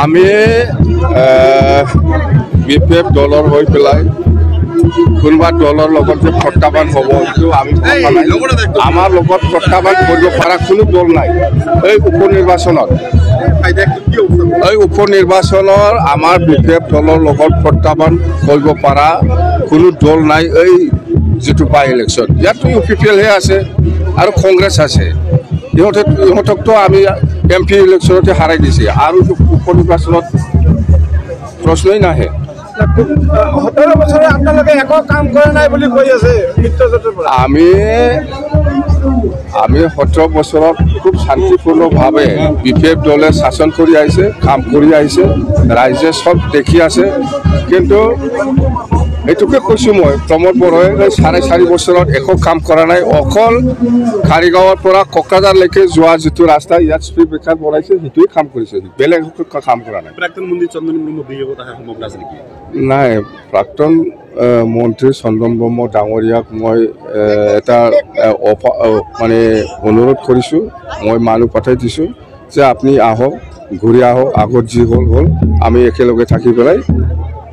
আমি বিপেফ দলৰ হৈ পেলাই কোনোবা দলৰ লগত যে প্ৰত্যাহ্বান হ'ব এইটো আমি আমাৰ লগত প্ৰত্যাহ্বান কৰিব পৰা কোনো দল নাই। এই উপনিৰ্বাচনৰ আমাৰ বিপেফ দলৰ লগত প্ৰত্যাহ্বান কৰিব পৰা কোনো দল নাই। এই যেটো বাই ইলেকশন ইয়াতো ইউপিপিএলহে আছে আৰু কংগ্ৰেছ আছে। ইহঁতকতো আমি এমপি ইলেকশনতে হাৰাই দিছে আৰু উপনিৰ্বাচনত প্ৰশ্নই নাহে। 17 বছৰে আপোনালোকে একো কাম কৰা নাই বুলি কৈ আছে মিত্ৰজোঁটৰ পৰা। আমি 17 বছৰত খুব শান্তিপূৰ্ণভাৱে বিপেফ দলে শাসন কৰি আহিছে, কাম কৰি আহিছে, ৰাইজে সব দেখি আছে। কিন্তু এইটোকে কৈছোঁ মই, প্ৰমোদ বড়োৱে 4.5 বছৰত একো কাম কৰা নাই। অকল কাৰিগাঁৱৰ পৰা কোকৰাঝাৰলৈকে যোৱা যিটো ৰাস্তা ইয়াত স্পীড ব্ৰেকাৰ বনাইছে সেইটোৱে কাম কৰিছে, বেলেগ কাম কৰা নাই। প্ৰাক্তন মন্ত্ৰী চন্দন ব্ৰহ্ম বিয়োগত অহা সম্ভাৱনা আছে নেকি? নাই, প্ৰাক্তন মন্ত্ৰী চন্দন ব্ৰহ্ম ডাঙৰীয়াক মই এটা মানে অনুৰোধ কৰিছোঁ, মই মানুহ পঠাই দিছোঁ যে আপুনি আহক, ঘূৰি আহক, আগত যি হ'ল আমি একেলগে থাকি পেলাই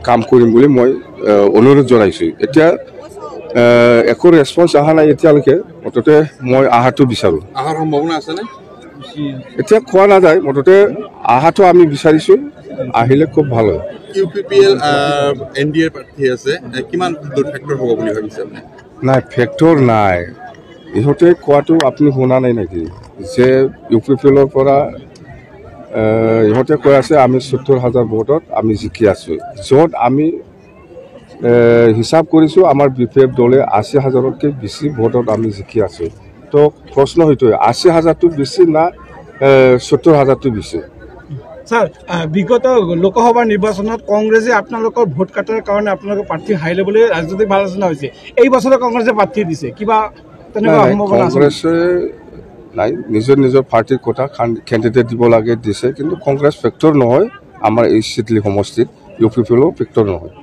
কাম কৰিম বুলি মই অনুৰোধ জনাইছোঁ। এতিয়া একো ৰেছপন্স অহা নাই এতিয়ালৈকে। মুঠতে মই আহাটো বিচাৰোঁ। অহাৰ সম্ভাৱনা আছেনে? এতিয়া কোৱা নাযায়, মুঠতে আহাটো আমি বিচাৰিছোঁ, আহিলে খুব ভাল হয়। ইউপিপিএল এনডিএৰ প্ৰাৰ্থী আছে, কিমান ফেক্টৰ হ'ব বুলি ভাবিছে আপুনি? নাই, ফেক্টৰ নাই। ইহঁতে কোৱাটো আপুনি শুনা নাই নেকি যে ইউপিপিএলৰ পৰা ইহঁতে কৈ আছে আমি 70,000 ভোটত আমি জিকি আছোঁ, য'ত আমি হিচাপ কৰিছোঁ আমাৰ বিপেফ দলে 80,000তকৈ বেছি ভোটত আমি জিকি আছোঁ। তো প্ৰশ্ন সেইটোৱে, 80,000টো বেছি না 70,000টো বেছি? ছাৰ, বিগত লোকসভা নিৰ্বাচনত কংগ্ৰেছে আপোনালোকৰ ভোট কাটাৰ কাৰণে আপোনালোকৰ প্ৰাৰ্থী হাৰিলে বুলি ৰাজনৈতিক আলোচনা হৈছে। এই বছৰে কংগ্ৰেছে প্ৰাৰ্থী দিছে, কিবা তেনেকুৱা সম্ভাৱনা আছে? কংগ্ৰেছে নাই, নিজৰ পাৰ্টিৰ কথা কেণ্ডিডেট দিব লাগে দিছে, কিন্তু কংগ্ৰেছ ফেক্টৰ নহয় আমাৰ এই চিটলি সমষ্টিত, ইউপিপিএলো ফেক্টৰ নহয়।